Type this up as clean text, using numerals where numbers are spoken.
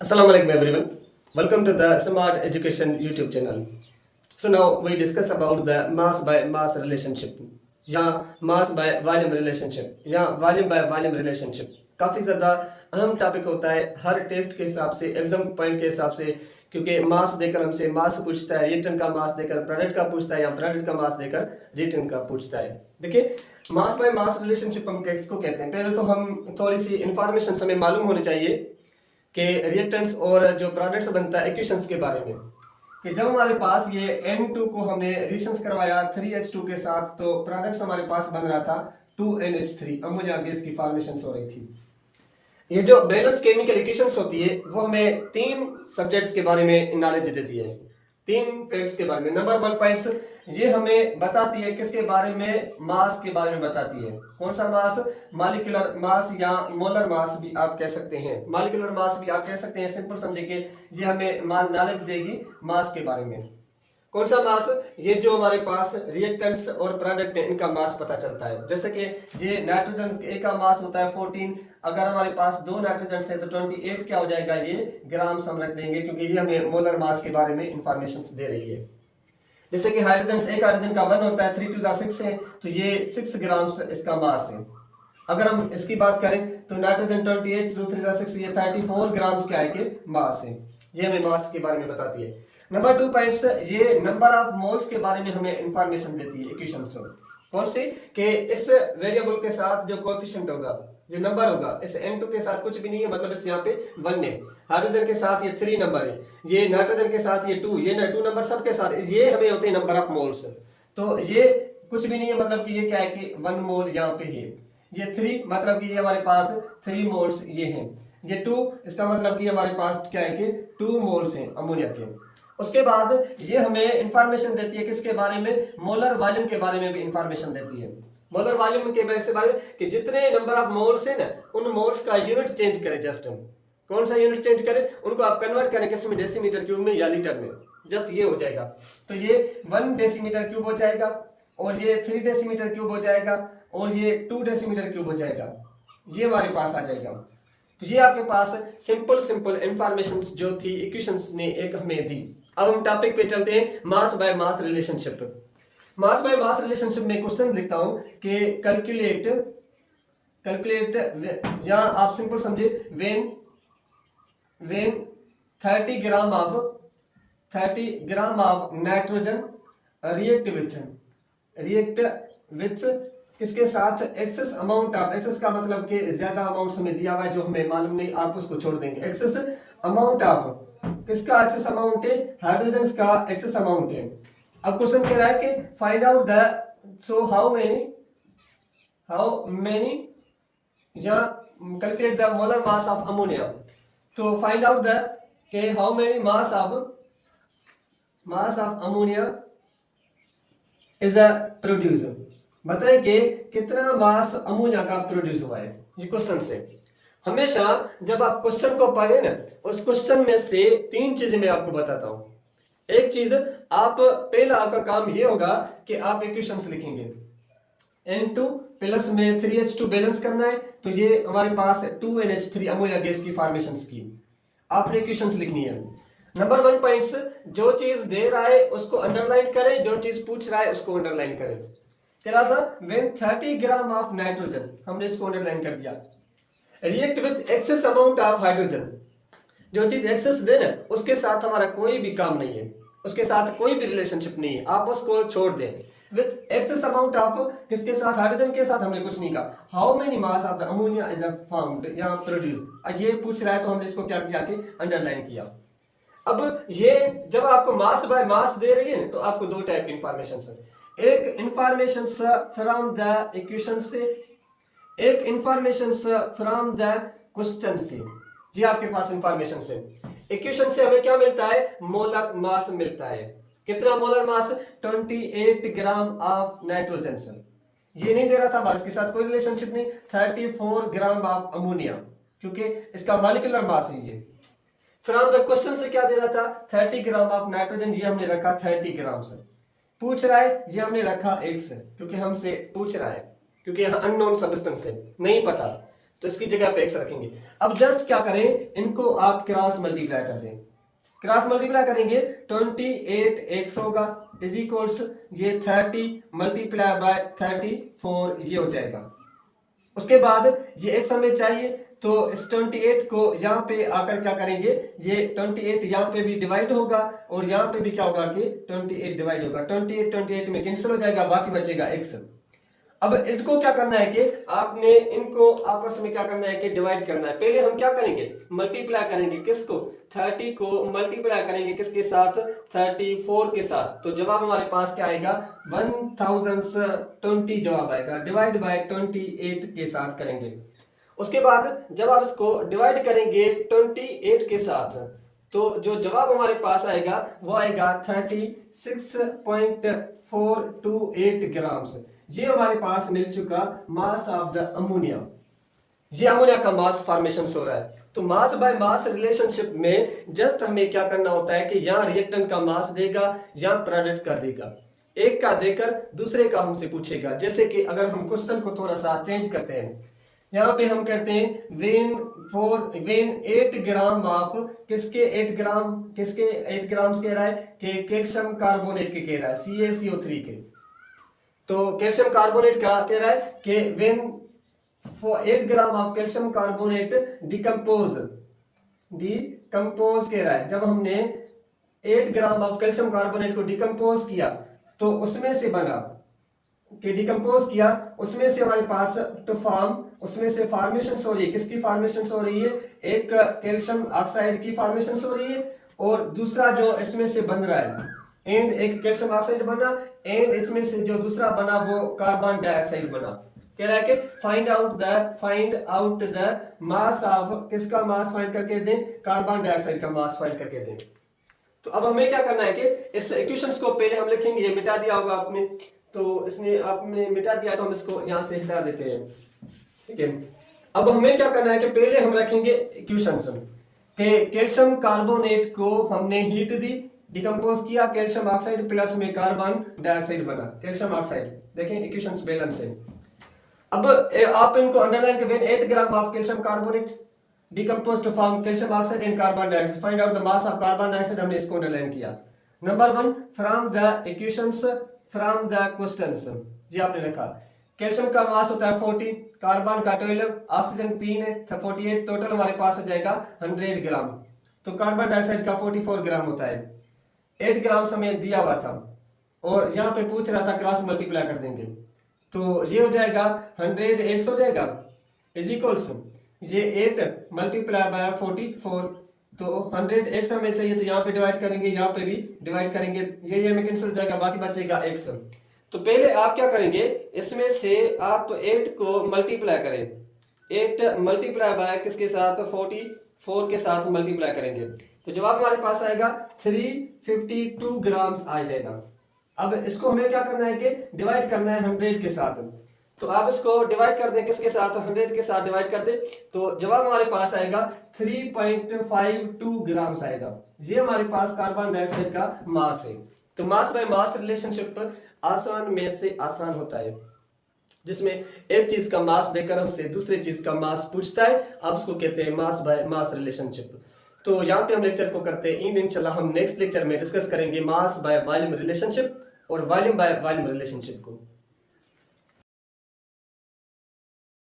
Assalamu alaikum everyone. Welcome to the Smart Education YouTube channel. So now we discuss about the mass by mass relationship या mass by volume relationship या volume by volume relationship. काफ़ी ज़्यादा अहम topic होता है हर test के हिसाब से, एग्जाम पॉइंट के हिसाब से, क्योंकि मास देकर हमसे मास पूछता है, रिटर्न का मास देकर प्रोडक्ट का पूछता है या प्रोडक्ट का मास देकर रिटर्न का पूछता है। देखिए मास बाय मास रिलेशनशिप हम किसको कहते हैं। पहले तो हम थोड़ी सी इंफॉर्मेशन हमें मालूम होनी चाहिए कि रिएक्टेंट्स और जो प्रोडक्ट्स बनता है इक्वेशंस के बारे में, कि जब हमारे पास ये N2 को हमने रिएक्शंस करवाया 3H2 के साथ, तो प्रोडक्ट्स हमारे पास बन रहा था 2NH3, अमोनिया गैस की फॉर्मेशन हो रही थी। ये जो बैलेंस केमिकल इक्वेशंस होती है वो हमें तीन सब्जेक्ट्स के बारे में नॉलेज देती है, तीन फैक्ट्स के बारे में। नंबर 1 पॉइंट्स ये हमें बताती है किसके बारे में, मास के बारे में बताती है। कौन सा मास? मॉलिक्यूलर मास या मोलर मास भी आप कह सकते हैं, मॉलिक्यूलर मास भी आप कह सकते हैं। सिंपल समझे कि ये हमें नॉलेज देगी मास के बारे में। कौन सा मास? ये जो हमारे पास रिएक्टेंट्स और प्रोडक्ट है इनका मास पता चलता है। जैसे कि ये नाइट्रोजन ए का मास होता है 14, अगर हमारे पास 2 नाइट्रोजन है तो 28 क्या हो जाएगा, ये ग्राम्स हम रख देंगे, क्योंकि ये हमें मोलर मास के बारे में इंफॉर्मेशन दे रही है। जैसे कि हाइड्रोजन, एक हाइड्रोजन का 1 होता है, 3 2 6 है, तो ये 6 ग्राम्स इसका मास है। अगर हम इसकी बात करें तो नाइट्रोजन 28 2 3 6 ये 34 ग्राम्स क्या है कि मास है। ये हमें मास के बारे में बताती है। नंबर 2 पॉइंट्स ये नंबर ऑफ मोल्स के बारे में हमें इंफॉर्मेशन देती है इक्वेशन से। कौन सी? कि इस वेरिएबल के साथ जो कोएफिशिएंट होगा, जो नंबर होगा, इस N2 के साथ कुछ भी नहीं है, मतलब इस यहाँ पे 1 है। हाइड्रोजन के साथ ये 3 नंबर है, ये नाइट्रोजन के साथ ये 2, ये 2 नंबर सब के साथ, ये हमें होते हैं नंबर ऑफ मोल्स। तो ये कुछ भी नहीं है, मतलब कि ये क्या है कि 1 मोल यहाँ पे है। ये 3 मतलब कि ये हमारे पास 3 मोल्स ये हैं। ये 2 इसका मतलब कि हमारे पास क्या है कि 2 मोल्स हैं अमोनिया के। उसके बाद ये हमें इंफॉर्मेशन देती है किसके बारे में? मोलर वॉल्यूम के बारे में भी इंफॉर्मेशन देती है। मोलर वॉल्यूम के बारे में कि जितने नंबर ऑफ मोल्स हैं ना, उन मोल्स का यूनिट चेंज करें। जस्ट हम कौन सा यूनिट चेंज करें, उनको आप कन्वर्ट करें किस में, डेसीमीटर क्यूब में या लीटर में। जस्ट ये हो जाएगा, तो ये 1 डेसीमीटर क्यूब हो जाएगा, और ये 3 डेसीमीटर क्यूब हो जाएगा, और ये 2 डेसीमीटर क्यूब हो जाएगा। ये हमारे पास आ जाएगा। तो ये आपके पास सिंपल इंफॉर्मेशन जो थी इक्वेशंस ने एक हमें दी। अब हम टॉपिक पे चलते हैं, mass by mass relationship. Mass by mass relationship में क्वेश्चन लिखता हूं कि कैलकुलेट या आप सिंपल समझे when 30 gram of nitrogen react with किसके साथ? एक्सेस अमाउंट ऑफ, एक्सेस का मतलब कि ज्यादा अमाउंट हमें दिया हुआ है जो हमें मालूम नहीं, आप उसको छोड़ देंगे। एक्सेस अमाउंट ऑफ, किसका एक्सेस अमाउंट है? हाइड्रोजन का एक्सेस अमाउंट है। अब क्वेश्चन कह रहा है कि find out the, so how many या calculate the molar mass of ammonia. तो फाइंड आउट द कि how many mass of ammonia is a produce. बताए कि कितना मास अमोनिया का प्रोड्यूस हुआ है। ये क्वेश्चन से हमेशा जब आप क्वेश्चन को पढ़े ना, उस क्वेश्चन में से 3 चीजें मैं आपको बताता हूं। एक चीज, आप पहला आपका काम ये होगा कि आप इक्वेशंस लिखेंगे। N2 प्लस में 3H2 बैलेंस करना है, तो ये हमारे पास 2NH3 अमोनिया गैस की फॉर्मेशन की आपने इक्वेशंस लिखनी है। नंबर 1 पॉइंट्स, जो चीज दे रहा है उसको अंडरलाइन करें, जो चीज पूछ रहा है उसको अंडरलाइन करें। कह रहा था व्हेन 30 ग्राम ऑफ नाइट्रोजन, हमने इसको अंडरलाइन कर दिया, react with access amount of hydrogen. जो चीज एक्सेस दे ना, उसके साथ हमारा कोई भी काम नहीं है, उसके साथ कोई भी रिलेशनशिप नहीं है, आप उसको छोड़ दें। विद एक्सेस अमाउंट ऑफ, किसके साथ? हाइड्रोजन के साथ। हमने कुछ नहीं कहा। How many mass of the ammonia is found या प्रोड्यूस, ये पूछ रहा है, तो हमने इसको क्या किया कि अंडरलाइन किया। अब ये जब आपको मास बाय मास दे रही है ना, तो आपको 2 टाइप की इंफॉर्मेशन है। एक इंफॉर्मेशन फ्रॉम द इक्वेशन से, एक इंफॉर्मेशन फ्रॉम द क्वेश्चन से। ये आपके पास इंफॉर्मेशन से, इक्वेशन से हमें क्या मिलता है? मोलर मास मिलता है। कितना molar mass? 28 gram of nitrogen. ये नहीं दे रहा था हमारे, इसके साथ कोई रिलेशनशिप नहीं। 34 ग्राम ऑफ अमोनिया, क्योंकि इसका मॉलिक्यूलर मास है ये। फ्रॉम द क्वेश्चन से क्या दे रहा था? 30 ग्राम ऑफ नाइट्रोजन, ये हमने रखा 30 ग्राम से। पूछ रहा है, ये हमने रखा 1 से, क्योंकि हमसे पूछ रहा है, क्योंकि यहाँ अननोन सब्सटेंस है, नहीं पता। तो इसकी जगह पे x रखेंगे। अब जस्ट क्या करें, इनको आप क्रॉस मल्टीप्लाई कर दें। क्रॉस मल्टीप्लाई करेंगे 28x होगा इज इक्वल्स ये 30 मल्टीप्लाई बाय 34 ये हो जाएगा। उसके बाद ये x हमें चाहिए, तो इस 28 को यहाँ पे आकर क्या करेंगे, ये 28 यहाँ पे भी डिवाइड होगा और यहाँ पे भी क्या होगा कि 28 डिवाइड होगा। 28 में कैंसिल हो जाएगा, बाकी बचेगा x। अब इसको क्या करना है कि आपने इनको आपस में क्या करना है कि डिवाइड करना है। पहले हम क्या करेंगे, मल्टीप्लाई करेंगे किसको, 30 को मल्टीप्लाई करेंगे किसके साथ, 34 के साथ। तो जवाब हमारे पास क्या आएगा, 1020 जवाब आएगा। डिवाइड बाय 28 के साथ करेंगे। उसके बाद जब आप इसको डिवाइड करेंगे 28 के साथ, तो जो जवाब हमारे पास आएगा वो आएगा 36.428 ग्राम्स। ये हमारे पास मिल चुका मास ऑफ द अमोनिया। ये अमोनिया का मास फॉर्मेशन हो रहा है। तो मास बाय मास रिलेशनशिप में जस्ट हमें क्या करना होता है कि यहाँ रिएक्टेंट का मास देगा या प्रोडक्ट का देगा, एक का देकर दूसरे का हमसे पूछेगा। जैसे कि अगर हम क्वेश्चन को थोड़ा सा चेंज करते हैं, यहाँ पे हम करते हैं वेन 8 ग्राम ऑफ किसके 8 ग्राम्स कह रहा है कि कैल्शियम कार्बोनेट के कह रहा है CaCO3 के। तो कैल्शियम कार्बोनेट का कह रहा है कि when 8 gram of calcium carbonate decompose कह रहा है। जब हमने 8 ग्राम ऑफ कैल्शियम कार्बोनेट को डिकम्पोज किया तो उसमें से बना कि डिकम्पोज किया, उसमें से हमारे पास टू फॉर्म, उसमें से फॉर्मेशन हो रही है। किसकी फॉर्मेशन हो रही है, एक कैल्शियम ऑक्साइड की फॉर्मेशन हो रही है और दूसरा जो इसमें से बन रहा है एंड एक कैल्शियम ऑक्साइड बना एंड इसमें से जो दूसरा बना वो कार्बन डाइऑक्साइड बना। कह रहा है कि find out the mass of, किसका मास फाइंड करके दें, कार्बन डाइऑक्साइड का मास फाइंड करके दें। तो अब हमें क्या करना है कि इस इक्वेशंस को पहले हम लिखेंगे। ये मिटा दिया होगा आपने, तो इसने आपने मिटा दिया तो हम इसको यहाँ से हटा देते हैं, ठीक है। अब हमें क्या करना है कि पहले हम रखेंगे इक्वेशंस के कैल्शियम कार्बोनेट को हमने हीट दी, डिकम्पोज किया, कैल्शियम ऑक्साइड प्लस में कार्बन डाइऑक्साइड बना, कैल्शियम ऑक्साइड। देखें इक्वेशंस बैलेंस है। अब आप इनको अंडरलाइन करें, 8 gram of calcium carbonate decompose to form calcium oxide and carbon dioxide, find out the mass of carbon dioxide. हमने इसको अंडरलाइन किया। Number 1 from the equations from the questions, ये आपने लिखा। कैल्शियम का मास होता है 40, कार्बन का 12, ऑक्सीजन 3 है 48, टोटल हमारे पास हो जाएगा 100 ग्राम। तो कार्बन डाइऑक्साइड का 44 ग्राम होता है। 8 ग्राम हमें दिया हुआ था और यहाँ पे पूछ रहा था क्रॉस मल्टीप्लाई कर देंगे, तो ये हो जाएगा 100 x हो जाएगा इज इक्वल्स ये 8 मल्टीप्लाई बाय 44। तो 100x हमें चाहिए, तो यहाँ पे डिवाइड करेंगे, यहाँ पे भी डिवाइड करेंगे, ये में कैंसिल हो जाएगा, बाकी बचेगा x। तो पहले आप क्या करेंगे, इसमें से आप 8 को मल्टीप्लाई करें। 8 मल्टीप्लाई बाय किसके साथ, 44 के साथ मल्टीप्लाई करेंगे, तो जवाब हमारे पास आएगा 352 ग्राम्स आ जाएगा। अब इसको हमें क्या करना है कि डिवाइड करना है 100 के साथ। तो आप इसको डिवाइड कर दें किसके साथ, 100 के साथ डिवाइड कर दें, तो जवाब हमारे पास आएगा 3.52 ग्राम्स आएगा। ये हमारे पास कार्बन डाइऑक्साइड का मास है। तो मास बाय मास रिलेशनशिप आसान में से आसान होता है, जिसमें एक चीज का मास देकर हमसे दूसरी चीज का मास पूछता है, आप उसको कहते हैं मास बाय मास रिलेशनशिप। तो यहाँ पे हम लेक्चर को करते हैं। इंशाल्लाह हम नेक्स्ट लेक्चर में डिस्कस करेंगे मास बाय वॉल्यूम रिलेशनशिप और वॉल्यूम बाय वॉल्यूम रिलेशनशिप को।